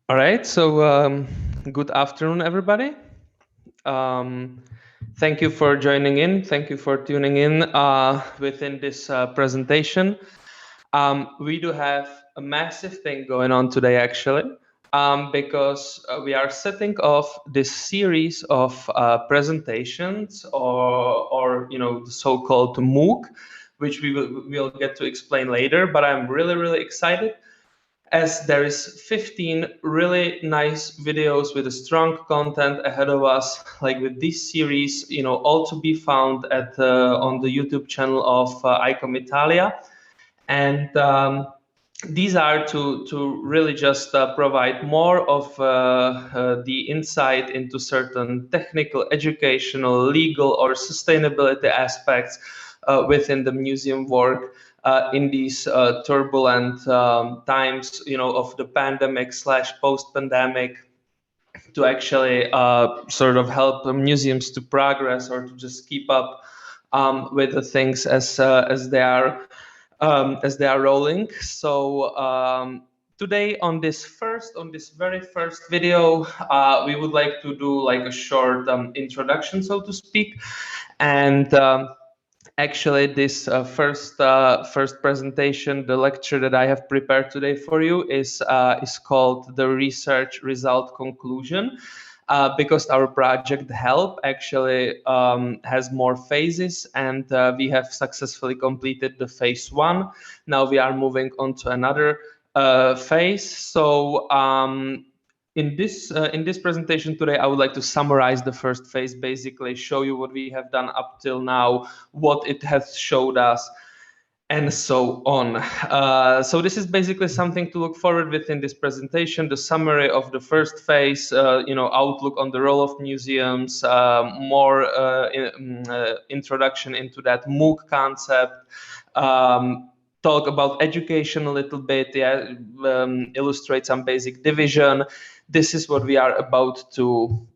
All right, so good afternoon, everybody. Um, Thank you for joining in. Thank you for tuning in within this presentation. We do have a massive thing going on today, actually, because we are setting off this series of presentations, or the so-called MOOC, which we'll get to explain later. But I'm really excited as there is 15 really nice videos with a strong content ahead of us, like with this series, all to be found at on the YouTube channel of ICOM Italia. And these are to really just provide more of the insight into certain technical, educational, legal, or sustainability aspects within the museum work in these turbulent times, of the pandemic / post-pandemic, to actually sort of help museums to progress or to just keep up with the things as they are rolling. So today on this very first video, we would like to do like a short introduction, so to speak, and actually, this first presentation, the lecture that I have prepared today for you is called the Research Result Conclusion, because our project H.E.L.P actually has more phases, and we have successfully completed the phase 1. Now we are moving on to another phase. So in this presentation today, I would like to summarize the first phase, basically show you what we have done up till now, what it has showed us, and so on. So this is basically something to look forward with in this presentation, the summary of the first phase, outlook on the role of museums, more introduction into that MOOC concept, talk about education a little bit, illustrate some basic division. This is what we are about to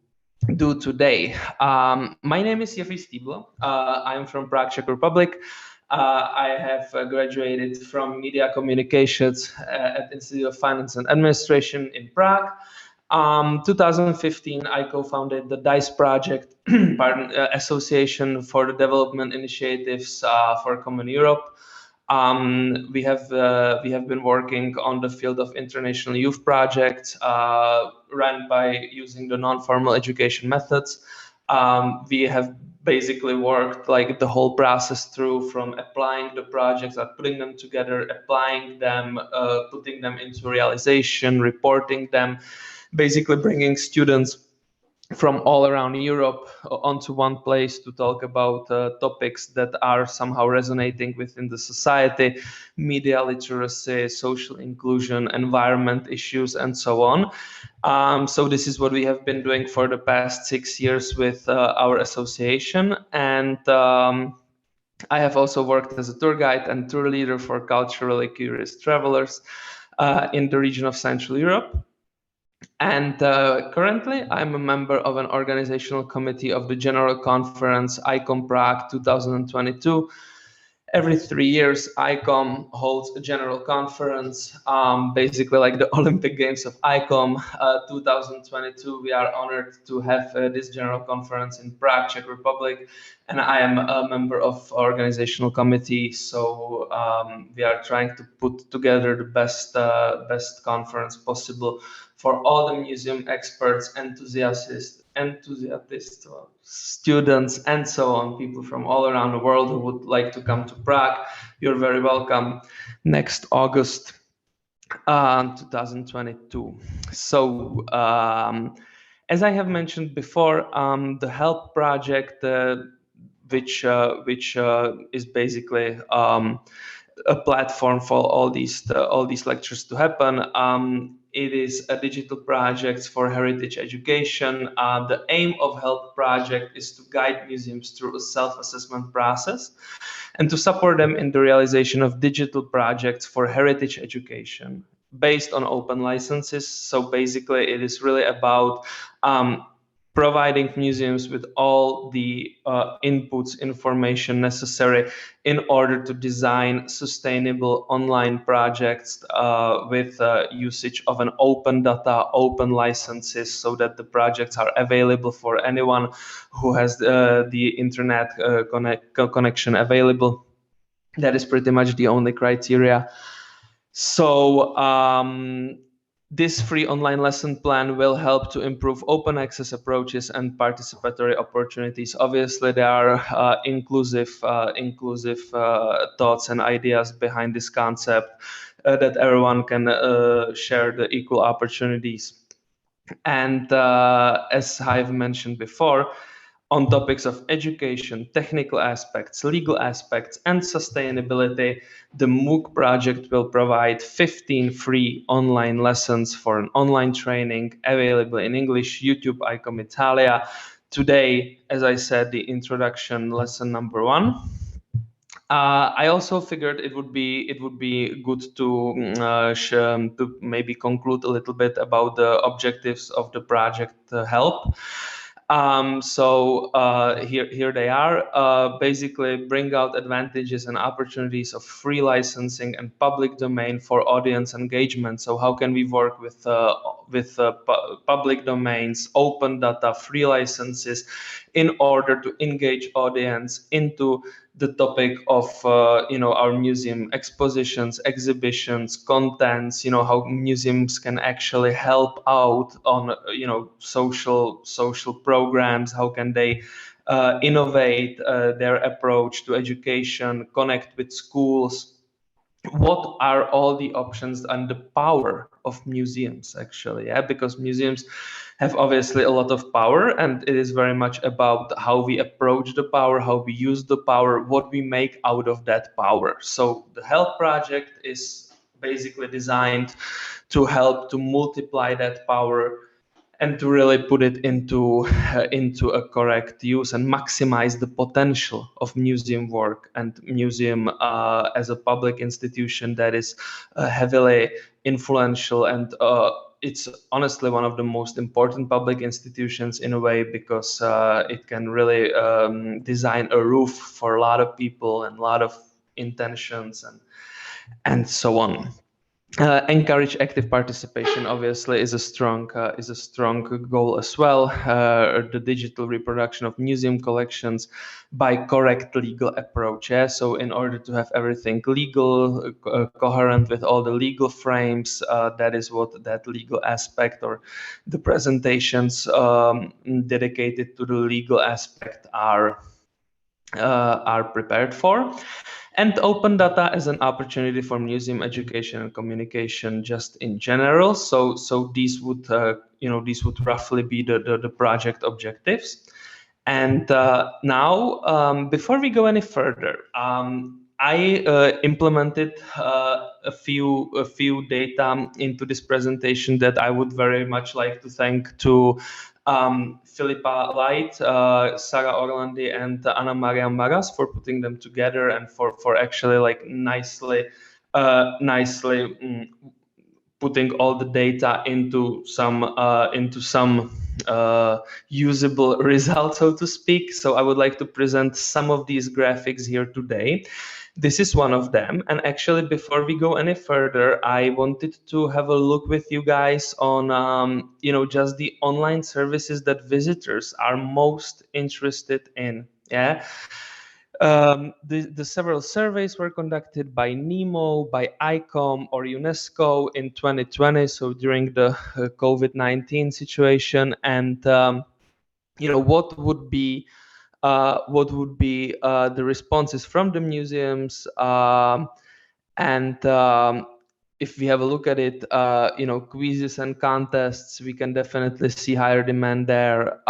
do today. My name is Jiri Styblo. I'm from Prague, Czech Republic. I have graduated from Media Communications at Institute of Finance and Administration in Prague. 2015, I co-founded the 𝙃 project, Association for the Development Initiatives for Common Europe. We have been working on the field of international youth projects run by using the non-formal education methods. We have basically worked like the whole process through, from applying the projects, putting them together, applying them, putting them into realization, reporting them, basically bringing students from all around Europe onto one place to talk about topics that are somehow resonating within the society, media literacy, social inclusion, environment issues, and so on. So this is what we have been doing for the past 6 years with our association. And I have also worked as a tour guide and tour leader for culturally curious travelers in the region of Central Europe. And currently, I'm a member of an organizational committee of the General Conference ICOM Prague 2022. Every 3 years, ICOM holds a general conference, basically like the Olympic Games of ICOM. 2022, we are honored to have this general conference in Prague, Czech Republic, and I am a member of organizational committee. So we are trying to put together the best conference possible for all the museum experts, enthusiasts, students, and so on, people from all around the world who would like to come to Prague. You're very welcome next August 2022. So as I have mentioned before, the H.E.L.P project, which is basically a platform for all these lectures to happen. It is a digital project for heritage education. The aim of H.E.L.P project is to guide museums through a self-assessment process and to support them in the realization of digital projects for heritage education based on open licenses. So basically, it is really about providing museums with all the inputs, information necessary in order to design sustainable online projects with usage of an open data, open licenses, so that the projects are available for anyone who has the internet connection available. That is pretty much the only criteria. So this free online lesson plan will help to improve open access approaches and participatory opportunities. Obviously, there are inclusive thoughts and ideas behind this concept that everyone can share the equal opportunities. And as I've mentioned before, on topics of education, technical aspects, legal aspects, and sustainability, the MOOC project will provide 15 free online lessons for an online training available in English, YouTube, ICOM Italy. Today, as I said, the introduction lesson number 1. I also figured it would be good to maybe conclude a little bit about the objectives of the project H.E.L.P. So here they are. Basically, bring out advantages and opportunities of free licensing and public domain for audience engagement. So how can we work with public domains, open data, free licenses, in order to engage audience into the topic of our museum expositions, exhibitions, contents, how museums can actually help out on social programs, how can they innovate their approach to education, connect with schools. What are all the options and the power of museums, actually? Because museums have obviously a lot of power, and it is very much about how we approach the power, how we use the power, what we make out of that power. So the H.E.L.P project is basically designed to help to multiply that power and to really put it into a correct use and maximize the potential of museum work and museum as a public institution that is heavily influential, and it's honestly one of the most important public institutions in a way, because it can really design a roof for a lot of people and a lot of intentions and so on. Encourage active participation obviously is a strong goal as well. The digital reproduction of museum collections by correct legal approach. So in order to have everything legal, coherent with all the legal frames, that is what that legal aspect or the presentations dedicated to the legal aspect are prepared for. And open data as an opportunity for museum education and communication just in general. So these would roughly be the project objectives. And now, before we go any further, I implemented a few data into this presentation that I would very much like to thank to Filipa Light, Sarah Orlandi, and Anna Maria Maras for putting them together and for actually like nicely putting all the data into some usable results, so to speak. So I would like to present some of these graphics here today. This is one of them. And actually, before we go any further, I wanted to have a look with you guys on, just the online services that visitors are most interested in. Yeah. The several surveys were conducted by NEMO, by ICOM, or UNESCO in 2020, so during the COVID-19 situation. And what would be the responses from the museums, and if we have a look at it, quizzes and contests, we can definitely see higher demand there.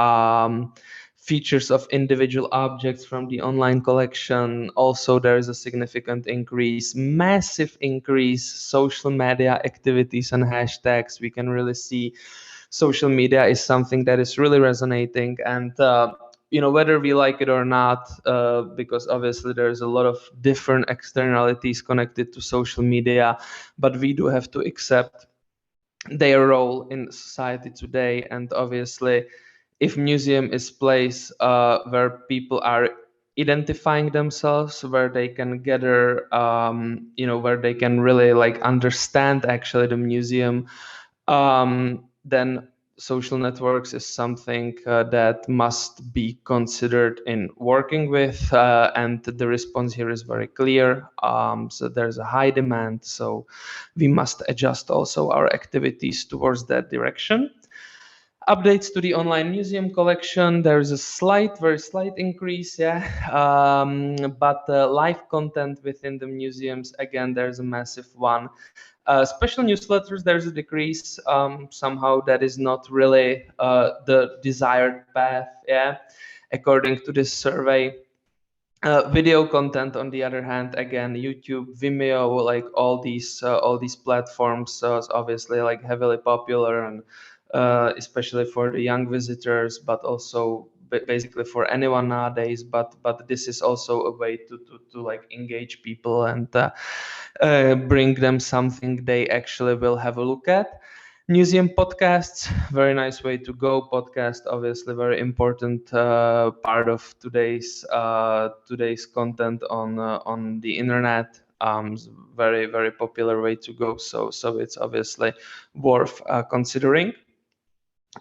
Features of individual objects from the online collection, also there is a significant increase, massive increase. Social media activities and hashtags, we can really see social media is something that is really resonating. And whether we like it or not, because obviously there's a lot of different externalities connected to social media, but we do have to accept their role in society today. And obviously, if museum is place where people are identifying themselves, where they can gather, where they can really like understand actually the museum, then social networks is something that must be considered in working with, and the response here is very clear. So there's a high demand, so we must adjust also our activities towards that direction. Updates to the online museum collection. There's a very slight increase, but live content within the museums, again, there's a massive one. Special newsletters, there's a decrease. Somehow that is not really the desired path, according to this survey. Video content, on the other hand, again, YouTube, Vimeo, like all these platforms, is obviously like heavily popular, and especially for the young visitors, but also basically for anyone nowadays. But this is also a way to like engage people and bring them something they actually will have a look at. Museum podcasts, very nice way to go. Podcast, obviously, very important part of today's content on the internet. Very, very popular way to go. So it's obviously worth considering.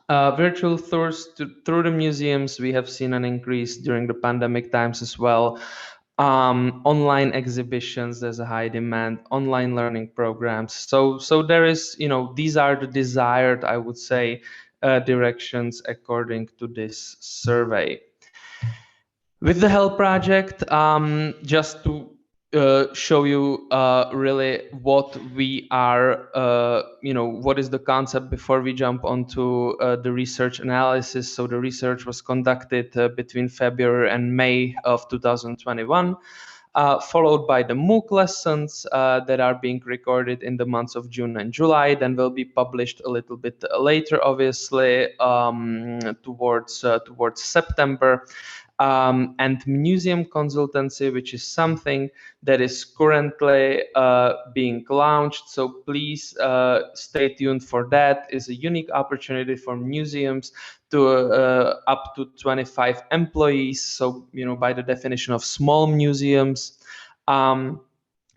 Virtual tours through the museums, we have seen an increase during the pandemic times as well. Online exhibitions, there's a high demand. Online learning programs. So there is, these are the desired, I would say, directions according to this survey. With the H.E.L.P project, just to show you really what we are, what is the concept before we jump onto the research analysis. So the research was conducted between February and May of 2021, followed by the MOOC lessons that are being recorded in the months of June and July, then will be published a little bit later, obviously, towards September. And museum consultancy, which is something that is currently being launched. So please stay tuned for that. It's a unique opportunity for museums to up to 25 employees. So, by the definition of small museums,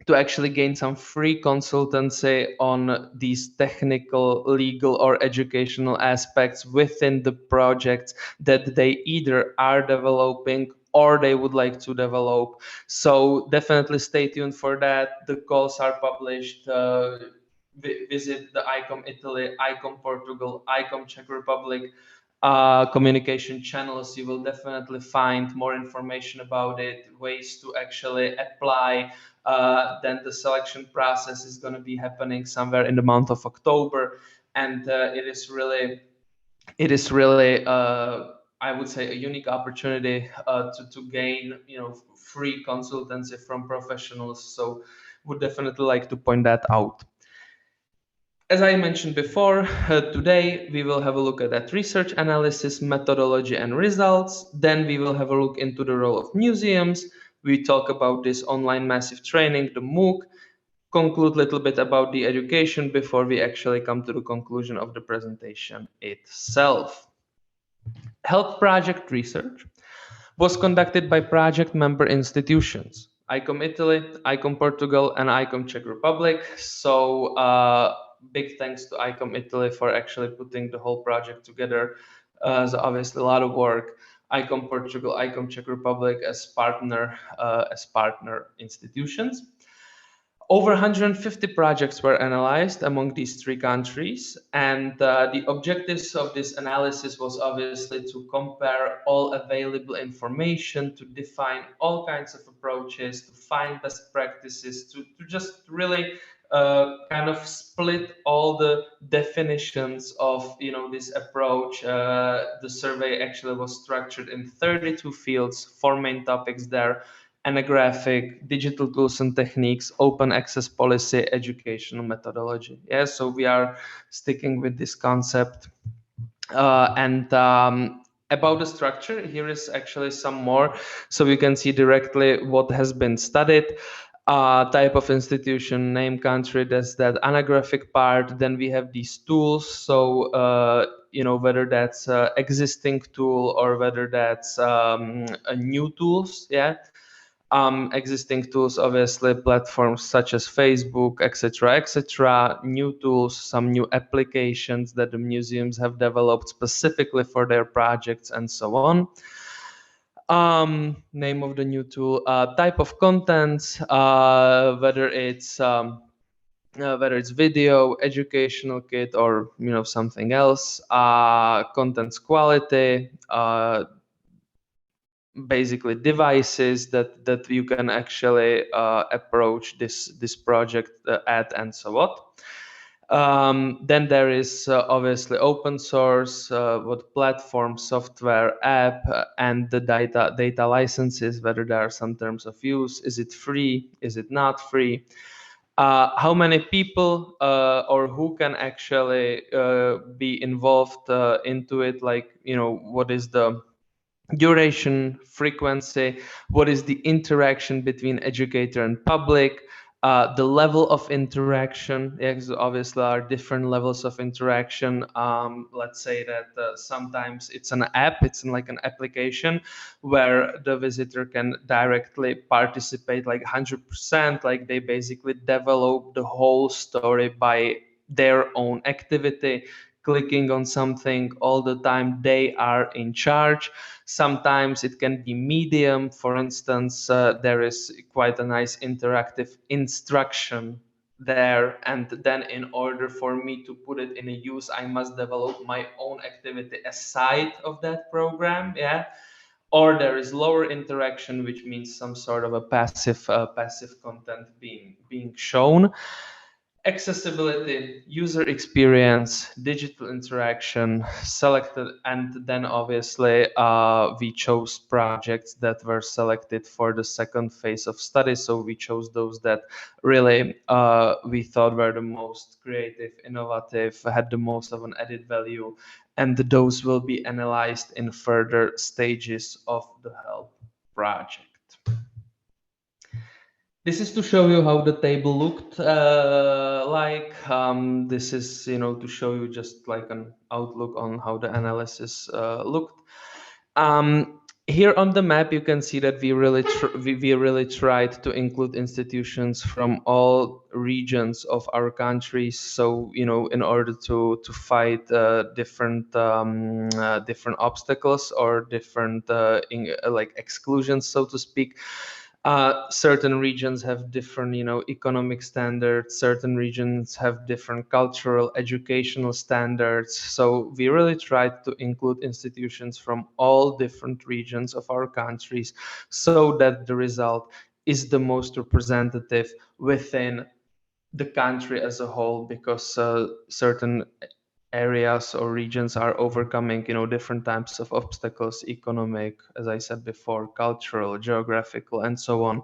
to actually gain some free consultancy on these technical, legal, or educational aspects within the projects that they either are developing or they would like to develop. So definitely stay tuned for that. The calls are published. Visit the ICOM Italy, ICOM Portugal, ICOM Czech Republic communication channels. You will definitely find more information about it, ways to actually apply. Then the selection process is going to be happening somewhere in the month of October, and it is really I would say a unique opportunity to gain free consultancy from professionals. So would definitely like to point that out. As I mentioned before, today we will have a look at that research analysis, methodology, and results. Then we will have a look into the role of museums. We talk about this online massive training, the MOOC, conclude a little bit about the education before we actually come to the conclusion of the presentation itself. H.E.L.P project research was conducted by project member institutions, ICOM Italy, ICOM Portugal, and ICOM Czech Republic. So big thanks to ICOM Italy for actually putting the whole project together. So obviously a lot of work. ICOM Portugal, ICOM Czech Republic as partner institutions. Over 150 projects were analyzed among these three countries, and the objectives of this analysis was obviously to compare all available information, to define all kinds of approaches, to find best practices, to just really kind of split all the definitions of this approach. The survey actually was structured in 32 fields, 4 main topics there: ethnographic, digital tools and techniques, open access policy, educational methodology. Yeah, so we are sticking with this concept. About the structure, here is actually some more, so you can see directly what has been studied. type of institution, name, country, that's that anagraphic part. Then we have these tools. So, whether that's existing tool or whether that's a new tools, yeah. Existing tools, obviously, platforms such as Facebook, etc., etc. New tools, some new applications that the museums have developed specifically for their projects, and so on. Name of the new tool, type of content, whether it's video, educational kit, or something else. Content's quality, basically devices that you can actually approach this project at, and so on. Then there is obviously open source, what platform, software, app, and the data licenses, whether there are some terms of use. Is it free? Is it not free? How many people or who can actually be involved into it? Like, what is the duration, frequency, what is the interaction between educator and public, the level of interaction. Yes, obviously are different levels of interaction. Let's say that sometimes it's an app, it's like an application where the visitor can directly participate like 100%, like they basically develop the whole story by their own activity, clicking on something all the time. They are in charge. Sometimes it can be medium. For instance, there is quite a nice interactive instruction there, and then in order for me to put it in a use, I must develop my own activity aside of that program. Yeah. Or there is lower interaction, which means some sort of a passive content being shown. Accessibility, user experience, digital interaction, selected, and then obviously we chose projects that were selected for the second phase of study. So we chose those that really we thought were the most creative, innovative, had the most of an added value, and those will be analyzed in further stages of the H.E.L.P project. This is to show you how the table looked like. This is, to show you just like an outlook on how the analysis looked. Here on the map, you can see that we really tried to include institutions from all regions of our countries. So, in order to fight different obstacles or different like exclusions, so to speak. Certain regions have different, economic standards. Certain regions have different cultural, educational standards. So we really tried to include institutions from all different regions of our countries so that the result is the most representative within the country as a whole, because certain areas or regions are overcoming, different types of obstacles: economic, as I said before, cultural, geographical, and so on.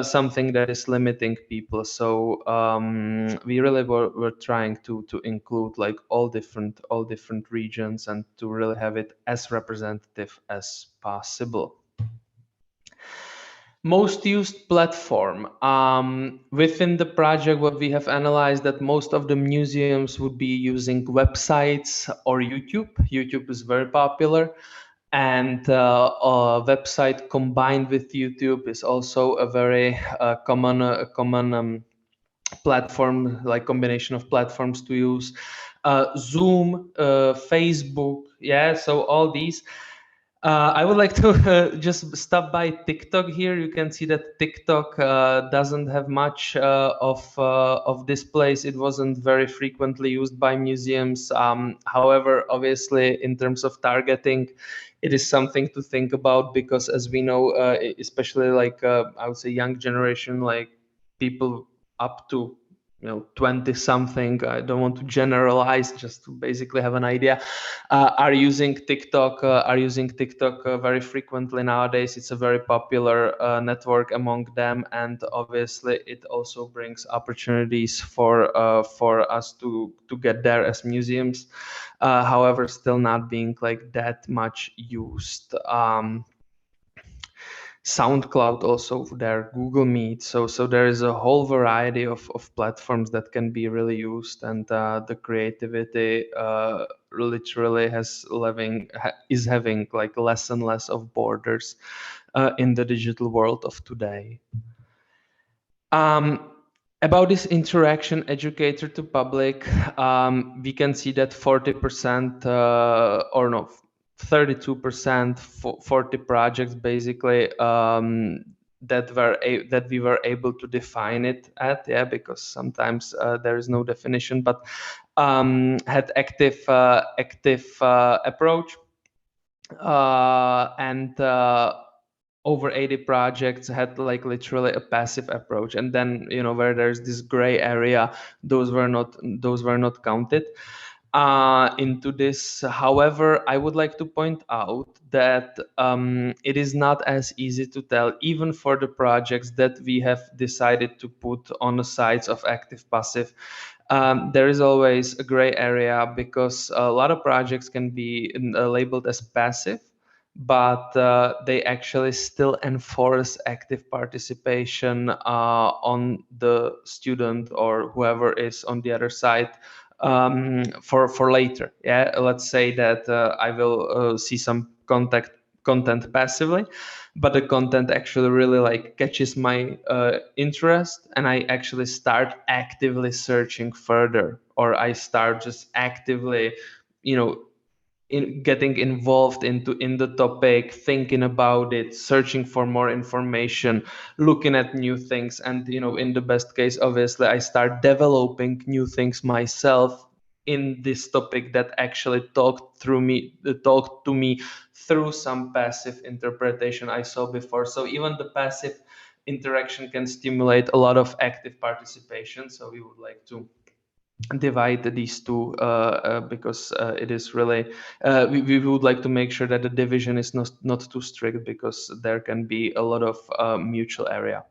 Something that is limiting people. So we really were trying to include like all different regions and to really have it as representative as possible. Most used platform. Within the project, what we have analyzed, that most of the museums would be using websites or YouTube. YouTube is very popular, and a website combined with YouTube is also a very common platform, like combination of platforms to use. Zoom, Facebook, yeah. So all these. I would like to just stop by TikTok here. You can see that TikTok doesn't have much of displays. It wasn't very frequently used by museums. However, obviously, in terms of targeting, it is something to think about, because as we know, especially like I would say young generation, like people up to 20 something, I don't want to generalize, just to basically have an idea, are using TikTok very frequently nowadays. It's a very popular network among them, and obviously it also brings opportunities for us to get there as museums. However, still not being like that much used. SoundCloud also there, Google Meet. So there is a whole variety of platforms that can be really used, and the creativity literally is having like less and less of borders in the digital world of today. About this interaction educator to public, we can see that 40% 32%, 40 projects basically that we were able to define it at, because sometimes there is no definition, but had active approach, and over 80 projects had like literally a passive approach, and then where there's this gray area, those were not counted into this. However, I would like to point out that it is not as easy to tell, even for the projects that we have decided to put on the sides of active passive. There is always a gray area, because a lot of projects can be labeled as passive, but they actually still enforce active participation on the student or whoever is on the other side for later. Yeah, let's say that I will see some content passively, but the content actually really like catches my interest, and I actually start actively searching further, or I start just actively getting involved in the topic, thinking about it, searching for more information, looking at new things, and in the best case, obviously, I start developing new things myself in this topic that actually talked to me through some passive interpretation I saw before. So even the passive interaction can stimulate a lot of active participation. So we would like to divide these two because it is really we would like to make sure that the division is not too strict, because there can be a lot of mutual area.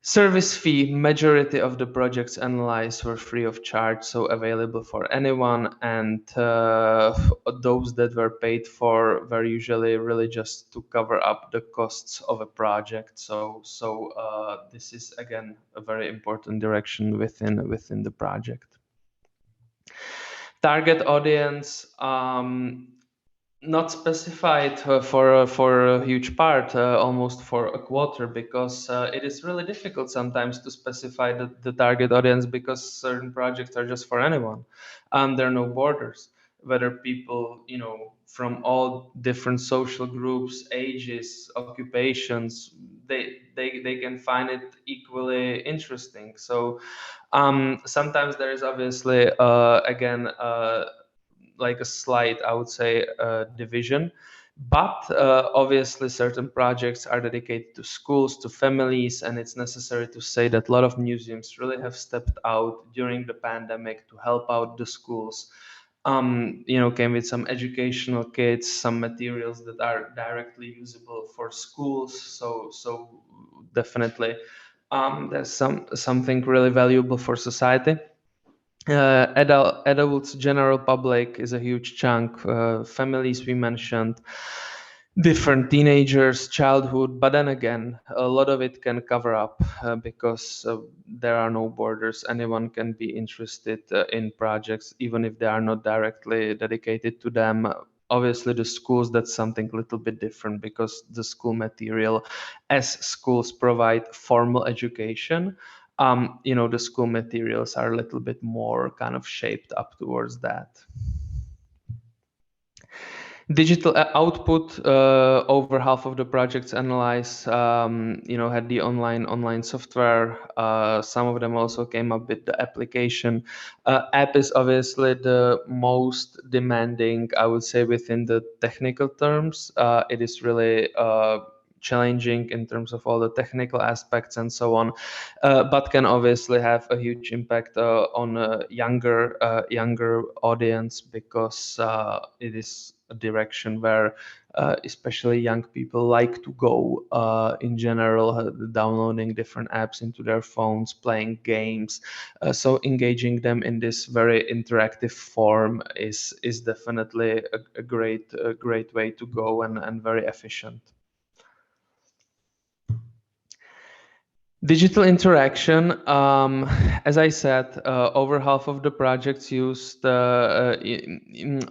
Service fee, majority of the projects analyzed were free of charge, so available for anyone, and those that were paid for were usually really just to cover up the costs of a project. So this is again a very important direction within the project. Target audience, not specified for a huge part, almost for a quarter, because it is really difficult sometimes to specify the target audience, because certain projects are just for anyone. There are no borders, whether people from all different social groups, ages, occupations, they can find it equally interesting. So sometimes there is obviously again like a slight, I would say, division. But obviously, certain projects are dedicated to schools, to families, and it's necessary to say that a lot of museums really have stepped out during the pandemic to help out the schools. Came with some educational kits, some materials that are directly usable for schools. So definitely, there's something really valuable for society. Adults, general public is a huge chunk. Families we mentioned, different teenagers, childhood, but then again, a lot of it can cover up because there are no borders. Anyone can be interested in projects, even if they are not directly dedicated to them. Obviously, the schools, that's something a little bit different, because the school material, as schools provide formal education, the school materials are a little bit more kind of shaped up towards that. Digital output, over half of the projects analyzed, had the online software. Some of them also came up with the application. App is obviously the most demanding, I would say, within the technical terms. It is really challenging in terms of all the technical aspects and so on, but can obviously have a huge impact on a younger audience, because it is a direction where especially young people like to go in general, downloading different apps into their phones, playing games. So engaging them in this very interactive form is definitely a great way to go, and very efficient. Digital interaction, as I said, over half of the projects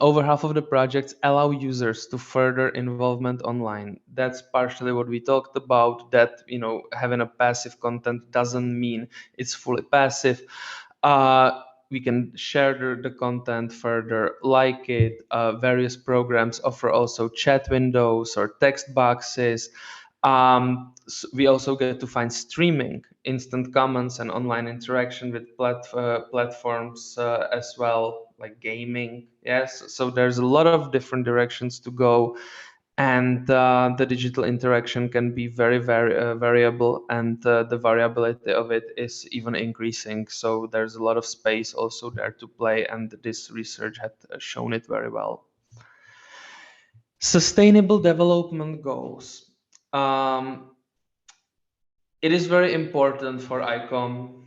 over half of the projects allow users to further involvement online. That's partially what we talked about, that having a passive content doesn't mean it's fully passive. We can share the content further, like it. Various programs offer also chat windows or text boxes. We also get to find streaming, instant comments, and online interaction with platforms as well, like gaming. Yes, so there's a lot of different directions to go, and the digital interaction can be very variable, and the variability of it is even increasing. So there's a lot of space also there to play, and this research had shown it very well. Sustainable development goals. It is very important for ICOM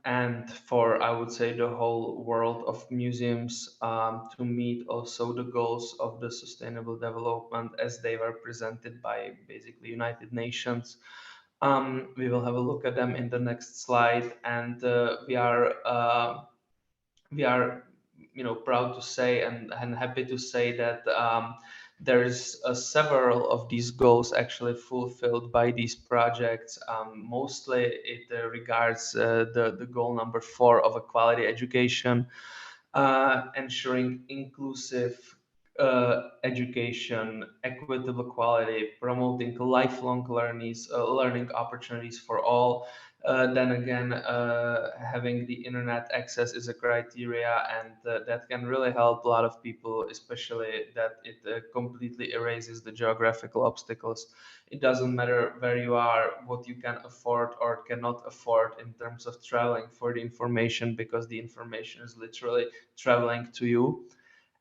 and for, I would say, the whole world of museums to meet also the goals of the sustainable development as they were presented by basically United Nations. We will have a look at them in the next slide, and we are proud to say and happy to say that there's several of these goals actually fulfilled by these projects. Mostly it regards the goal number 4 of a quality education, ensuring inclusive education, equitable quality, promoting lifelong learning opportunities for all. Then again, having the internet access is a criteria, and that can really help a lot of people, especially that it completely erases the geographical obstacles. It doesn't matter where you are, what you can afford or cannot afford in terms of traveling for the information, because the information is literally traveling to you.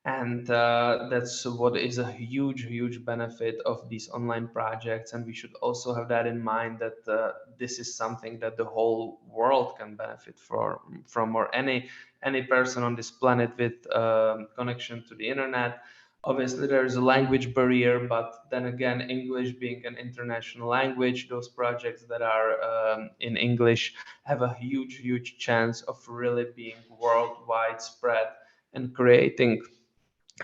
And that's what is a huge benefit of these online projects. And we should also have that in mind, that this is something that the whole world can benefit from, or any person on this planet with connection to the internet. Obviously there is a language barrier, but then again, English being an international language, those projects that are in English have a huge chance of really being worldwide spread and creating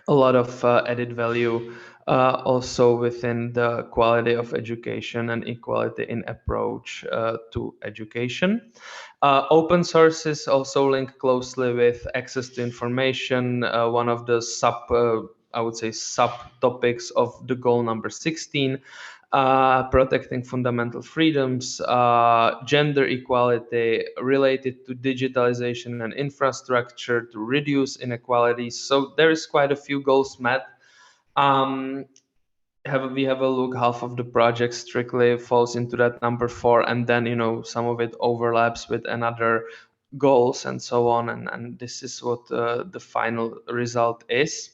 a lot of added value also within the quality of education and equality in approach to education. Open sources also link closely with access to information. One of the I would say subtopics of the goal number 16, protecting fundamental freedoms, gender equality related to digitalization and infrastructure to reduce inequalities. So there is quite a few goals met. We have a look, half of the project strictly falls into that number 4, and then some of it overlaps with another goals and so on, and this is what the final result is.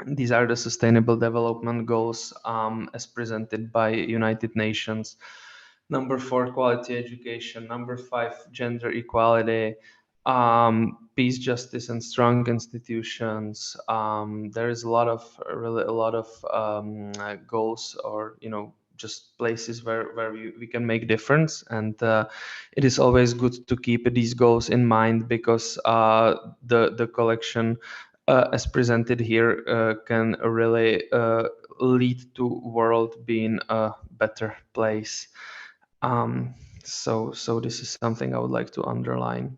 These are the Sustainable Development Goals as presented by United Nations. Number 4, quality education. Number 5, gender equality. Peace, justice, and strong institutions. There is really a lot of goals, or just places where we can make difference, and it is always good to keep these goals in mind, because the collection as presented here can really lead to world being a better place. So this is something I would like to underline.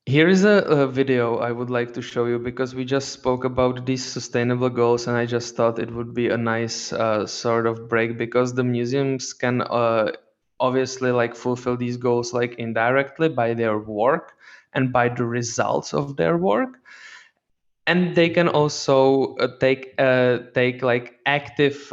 Here is a video I would like to show you, because we just spoke about these sustainable goals, and I just thought it would be a nice sort of break, because the museums can obviously fulfill these goals indirectly by their work and by the results of their work. And they can also take active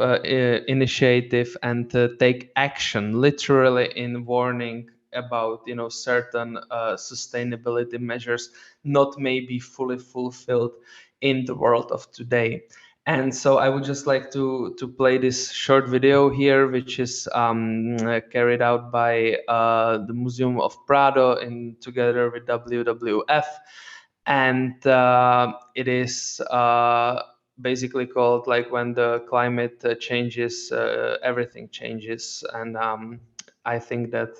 initiative and take action, literally, in warning about certain sustainability measures not maybe fully fulfilled in the world of today. And so I would just like to play this short video here, which is carried out by the Museum of Prado together with WWF. And it is basically called like when the climate changes, everything changes, and I think that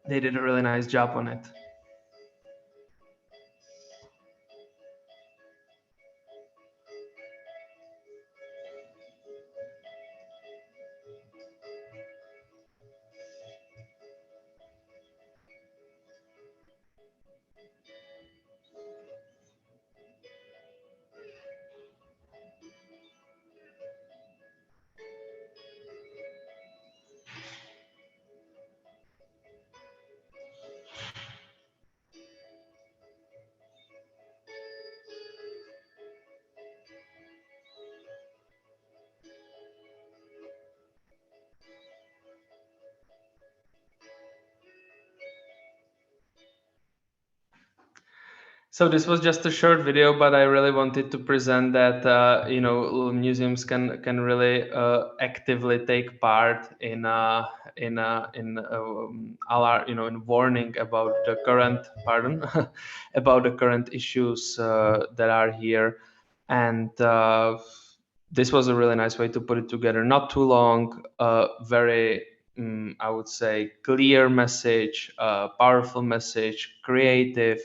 they did a really nice job on it. So this was just a short video, but I really wanted to present that museums can really actively take part in in warning about the current about the current issues that are here, and this was a really nice way to put it together. Not too long, very I would say clear message, powerful message, creative.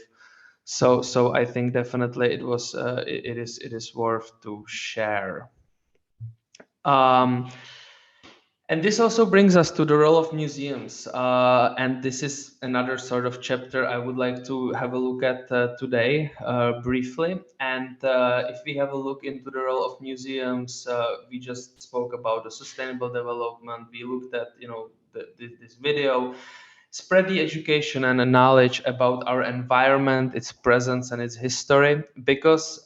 So I think definitely it is worth to share. And this also brings us to the role of museums, and this is another sort of chapter I would like to have a look at today briefly. And if we have a look into the role of museums, we just spoke about the sustainable development. We looked at this video. Spread the education and the knowledge about our environment, its presence and its history, because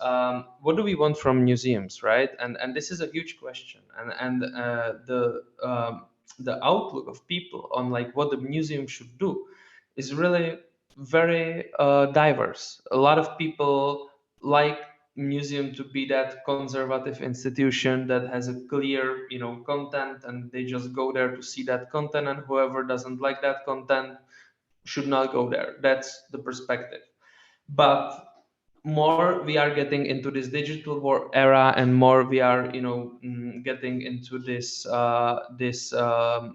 what do we want from museums, right? And this is a huge question, and the outlook of people on like what the museum should do is really very diverse. A lot of people like museum to be that conservative institution that has a clear content, and they just go there to see that content, and whoever doesn't like that content should not go there. That's the perspective. But more we are getting into this digital era, and more we are getting into this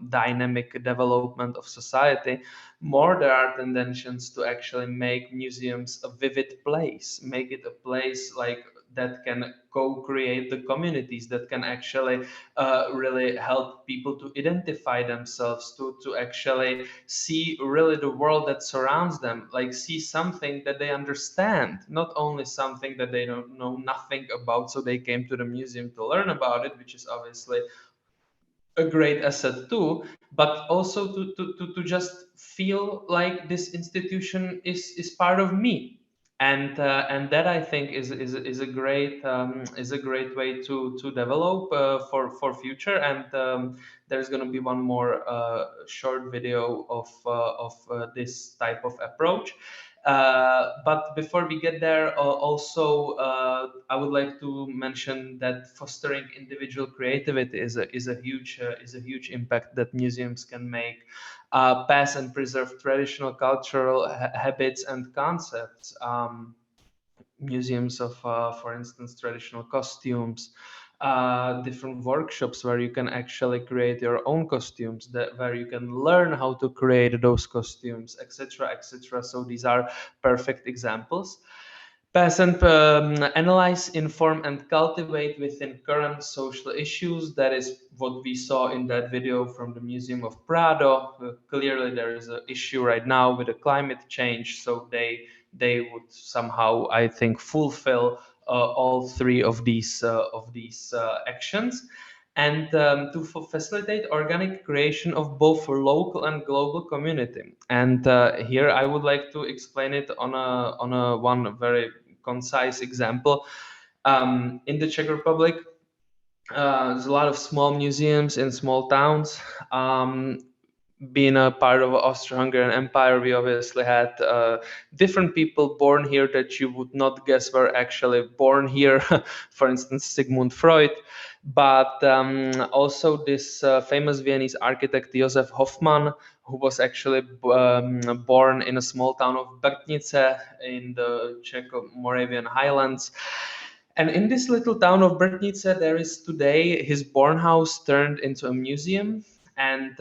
dynamic development of society, more there are tendencies to actually make museums a vivid place, make it a place like that can co-create the communities, that can actually really help people to identify themselves, to actually see really the world that surrounds them, like see something that they understand, not only something that they don't know nothing about, so they came to the museum to learn about it, which is obviously a great asset too, but also to just feel like this institution is part of me. And that I think is a great way to develop for future. And there's going to be one more short video of this type of approach. But before we get there, also I would like to mention that fostering individual creativity is a huge impact that museums can make. Pass and preserve traditional cultural habits and concepts. Museums of, for instance, traditional costumes, different workshops where you can actually create your own costumes, where you can learn how to create those costumes, etc., etc. So these are perfect examples. Pass and analyze, inform, and cultivate within current social issues. That is what we saw in that video from the Museum of Prado. Clearly, there is an issue right now with the climate change, so they would somehow, I think, fulfill all three of these actions. And to facilitate organic creation of both local and global community. And here I would like to explain it on a one very concise example. In the Czech Republic, there's a lot of small museums in small towns. Being a part of Austro-Hungarian Empire, we obviously had different people born here that you would not guess were actually born here. For instance, Sigmund Freud, but also this famous Viennese architect Josef Hoffmann, who was actually born in a small town of 𝙃.𝙀 in the Czech Moravian Highlands. And in this little town of 𝙃.𝙀, there is today his born house turned into a museum. And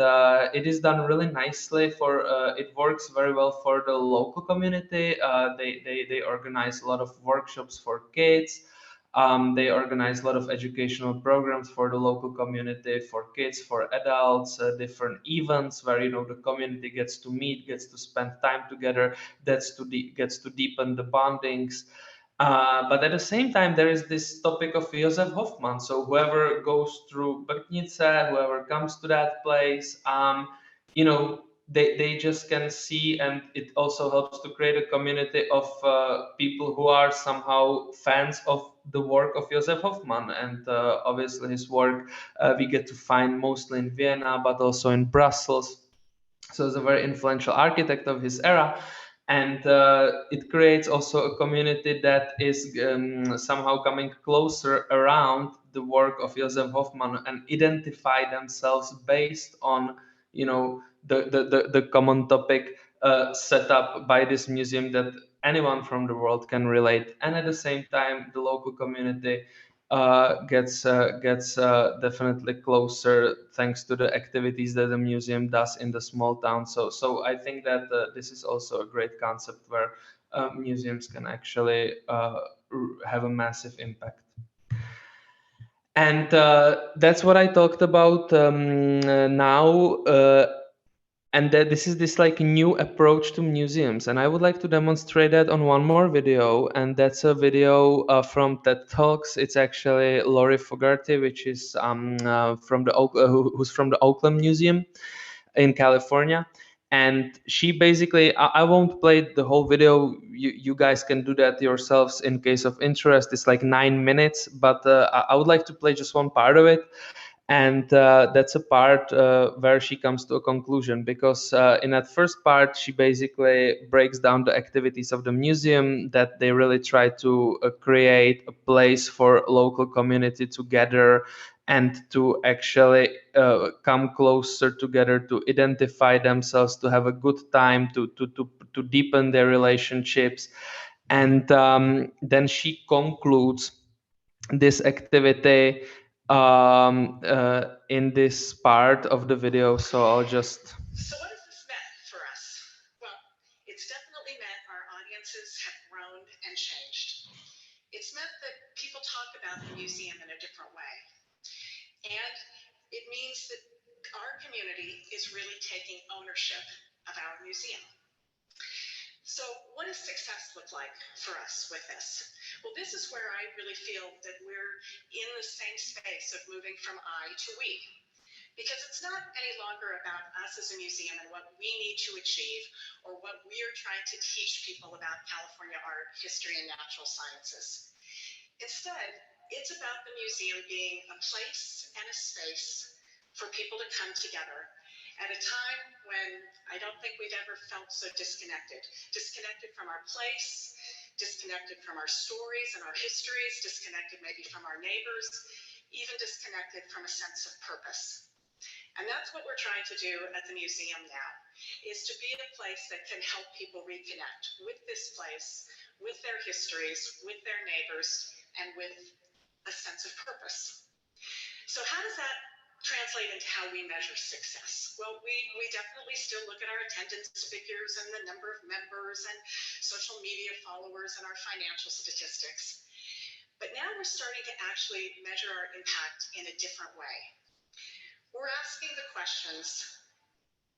it is done really nicely. It works very well for the local community. They organize a lot of workshops for kids. They organize a lot of educational programs for the local community, for kids, for adults, different events where the community gets to meet, gets to spend time together, gets to deepen the bondings. But at the same time, there is this topic of Josef Hoffman. So whoever goes through 𝙃.𝙀, whoever comes to that place, they just can see, and it also helps to create a community of people who are somehow fans of the work of Josef Hoffman. And obviously his work we get to find mostly in Vienna, but also in Brussels. So he's a very influential architect of his era. And it creates also a community that is somehow coming closer around the work of Josef Hoffman and identify themselves based on, the common topic set up by this museum that anyone from the world can relate. And at the same time, the local community gets definitely closer thanks to the activities that the museum does in the small town. So I think that this is also a great concept where museums can actually have a massive impact. And that's what I talked about now. And that this is this like new approach to museums, and I would like to demonstrate that on one more video, and that's a video from TED Talks. It's actually Lori Fogarty, which is from the who's from the Oakland Museum in California. And she basically, I won't play the whole video. You guys can do that yourselves in case of interest. It's like 9 minutes, but I would like to play just one part of it. And that's a part where she comes to a conclusion, because in that first part she basically breaks down the activities of the museum, that they really try to create a place for local community to gather and to actually come closer together, to identify themselves, to have a good time, to deepen their relationships. And then she concludes this activity in this part of the video. So I'll just... So what has this meant for us? Well, it's definitely meant our audiences have grown and changed. It's meant that people talk about the museum in a different way. And it means that our community is really taking ownership of our museum. So what does success look like for us with this? Well, this is where I really feel that we're in the same space of moving from I to we. Because it's not any longer about us as a museum and what we need to achieve or what we are trying to teach people about California art, history, and natural sciences. Instead, it's about the museum being a place and a space for people to come together at a time when I don't think we've ever felt so disconnected from our place, disconnected from our stories and our histories, disconnected maybe from our neighbors, even disconnected from a sense of purpose. And that's what we're trying to do at the museum now, is to be a place that can help people reconnect with this place, with their histories, with their neighbors, and with a sense of purpose. So how does that translate into how we measure success? Well, we definitely still look at our attendance figures and the number of members and social media followers and our financial statistics. But now we're starting to actually measure our impact in a different way. We're asking the questions,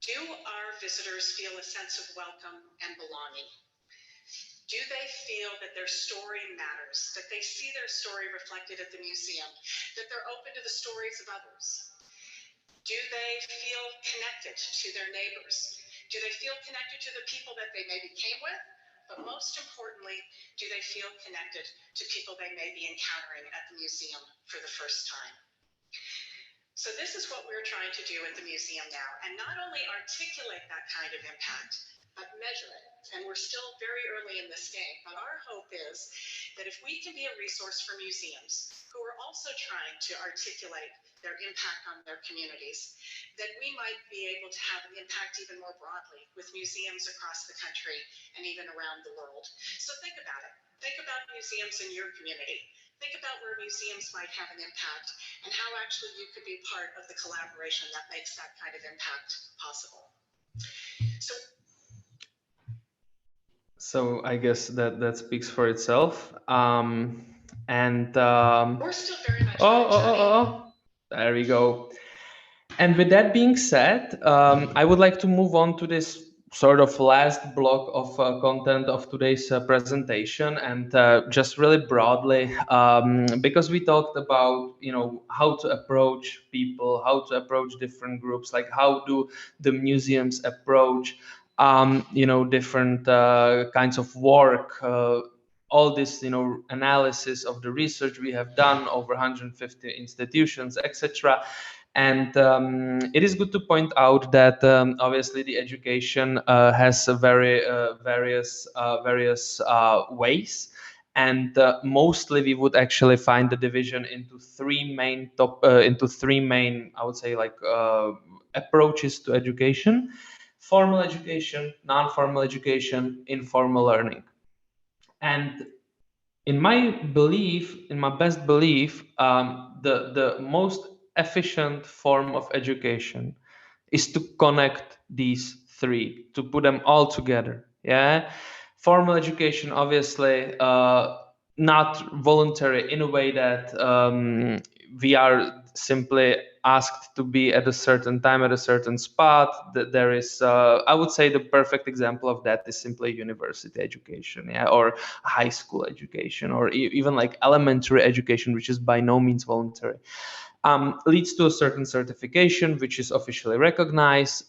do our visitors feel a sense of welcome and belonging? Do they feel that their story matters, that they see their story reflected at the museum, that they're open to the stories of others? Do they feel connected to their neighbors? Do they feel connected to the people that they maybe came with? But most importantly, do they feel connected to people they may be encountering at the museum for the first time? So this is what we're trying to do at the museum now, and not only articulate that kind of impact, but measure it. and we're still very early in this game, but our hope is that if we can be a resource for museums who are also trying to articulate their impact on their communities, that we might be able to have an impact even more broadly with museums across the country and even around the world. So think about it. Think about museums in your community. Think about where museums might have an impact and how actually you could be part of the collaboration that makes that kind of impact possible. So I guess that speaks for itself. We're still very much there we go. And with that being said, I would like to move on to this sort of last block of content of today's presentation, and just really broadly, because we talked about, you know, how to approach people, how to approach different groups, like how do the museums approach, you know, different kinds of work, all this, you know, analysis of the research we have done over 150 institutions, etc. And it is good to point out that obviously the education has a very various ways, and mostly we would actually find the division into three main I would say, like approaches to education: formal education, non-formal education, informal learning. And in my belief, in my best belief, the most efficient form of education is to connect these three, to put them all together. Yeah, formal education, obviously, not voluntary in a way that we are simply asked to be at a certain time at a certain spot. That there is, I would say, the perfect example of that is simply university education, yeah, or high school education, or even like elementary education, which is by no means voluntary. Leads to a certain certification, which is officially recognized,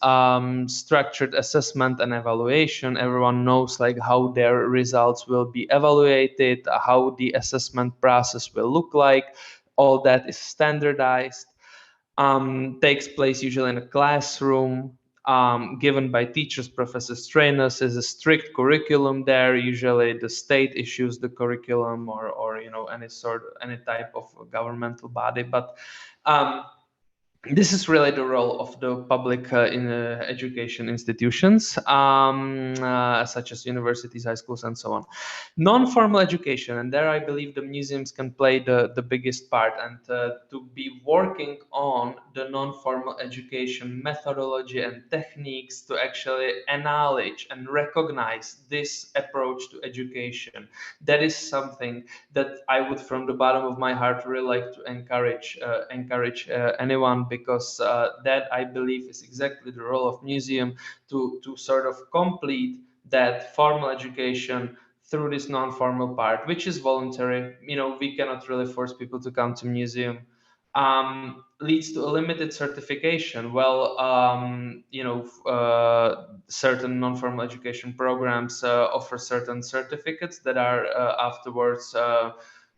structured assessment and evaluation. Everyone knows like how their results will be evaluated, how the assessment process will look like. All that is standardized. Takes place usually in a classroom, given by teachers, professors, trainers. Is a strict curriculum there. Usually the state issues the curriculum, or you know, any type of governmental body. But this is really the role of the public education institutions, such as universities, high schools, and so on. Non-formal education, and there I believe the museums can play the biggest part, and to be working on the non-formal education methodology and techniques to actually acknowledge and recognize this approach to education. That is something that I would, from the bottom of my heart, really like to encourage anyone, because that, I believe, is exactly the role of museum, to sort of complete that formal education through this non-formal part, which is voluntary. You know, we cannot really force people to come to museum. Leads to a limited certification. Well, you know, certain non-formal education programs offer certain certificates that are afterwards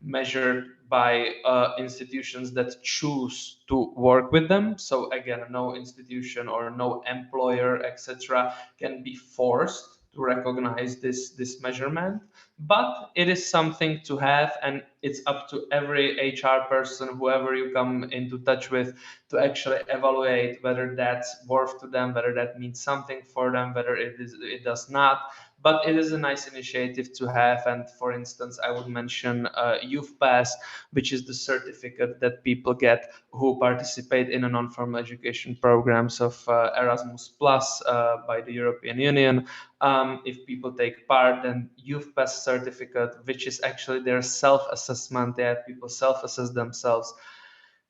measured by institutions that choose to work with them. So again, no institution or no employer, etc., can be forced to recognize this measurement, but it is something to have, and it's up to every HR person, whoever you come into touch with, to actually evaluate whether that's worth to them, whether that means something for them, whether it does not. But it is a nice initiative to have. And for instance, I would mention Youth Pass, which is the certificate that people get who participate in a non-formal education programs of Erasmus Plus by the European Union. If people take part, then Youth Pass certificate, which is actually their self-assessment. They have people self-assess themselves.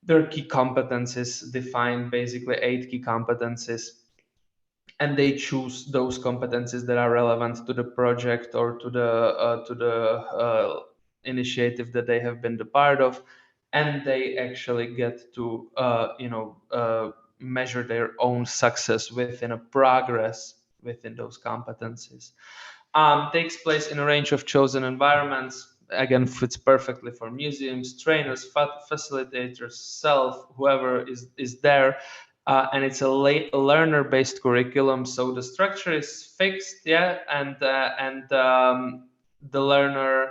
Their key competencies define basically 8 key competencies, and they choose those competencies that are relevant to the project or to the initiative that they have been the part of, and they actually get to measure their own success within a progress within those competencies. Takes place in a range of chosen environments. Again, fits perfectly for museums, trainers, facilitators, whoever is there. and it's a learner-based curriculum. So the structure is fixed, yeah, and the learner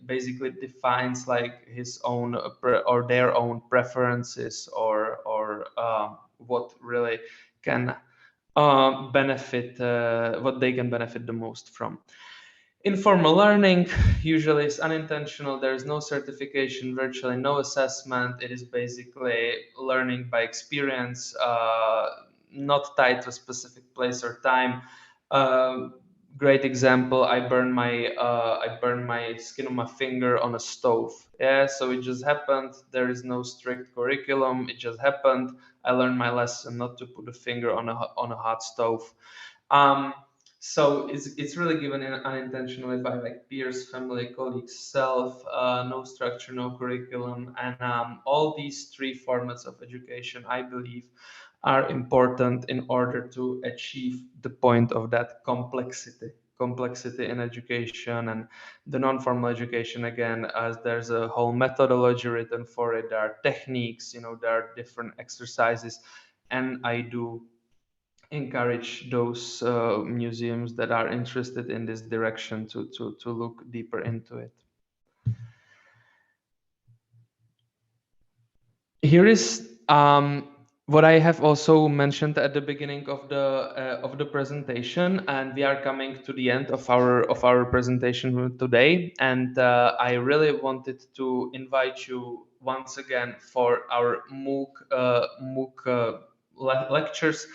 basically defines like his own or their own preferences or what really can benefit, what they can benefit the most from. Informal learning usually is unintentional. There is no certification, virtually no assessment. It is basically learning by experience, not tied to a specific place or time. Great example: I burned my skin of my finger on a stove. Yeah, so it just happened. There is no strict curriculum. It just happened. I learned my lesson not to put a finger on a hot stove. So it's really given unintentionally by like peers, family, colleagues, self, no structure, no curriculum, and all these three formats of education, I believe, are important in order to achieve the point of that complexity in education. And the non-formal education, again, as there's a whole methodology written for it, there are techniques, there are different exercises, and I do encourage those museums that are interested in this direction to look deeper into it. Here is what I have also mentioned at the beginning of the presentation, and we are coming to the end of our presentation today. And I really wanted to invite you once again for our MOOC lectures.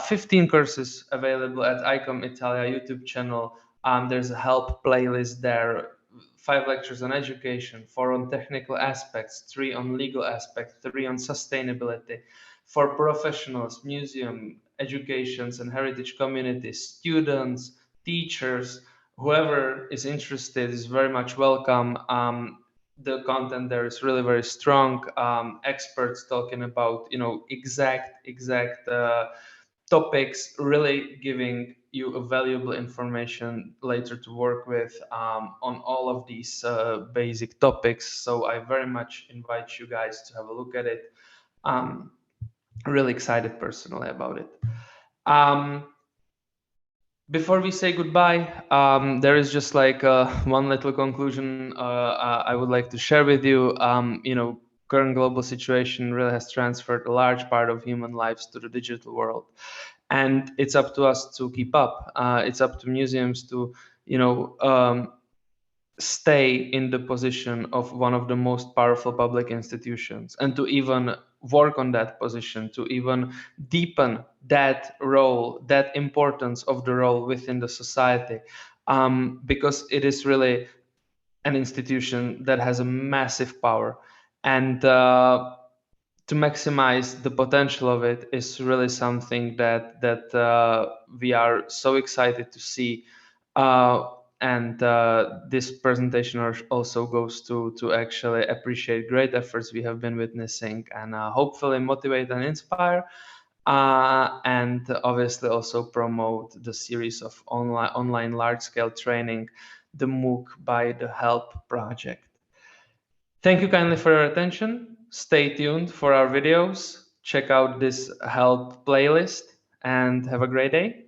15 courses available at ICOM Italy YouTube channel. There's a help playlist there. 5 lectures on education, 4 on technical aspects, 3 on legal aspects, 3 on sustainability. For professionals, museum, educations and heritage communities, students, teachers, whoever is interested is very much welcome. The content there is really very strong. Experts talking about exact topics, really giving you a valuable information later to work with on all of these basic topics. So I very much invite you guys to have a look at it. Really excited personally about it. Before we say goodbye, there is just like one little conclusion I would like to share with you. Current global situation really has transferred a large part of human lives to the digital world, and it's up to us to keep up. It's up to museums to stay in the position of one of the most powerful public institutions, and to even work on that position, to even deepen that role, that importance of the role within the society, because it is really an institution that has a massive power, and to maximize the potential of it is really something that we are so excited to see. And this presentation also goes to actually appreciate great efforts we have been witnessing, and hopefully motivate and inspire, and obviously also promote the series of online large-scale training, the MOOC by the H.E.L.P project. Thank you kindly for your attention. Stay tuned for our videos. Check out this H.E.L.P playlist and have a great day.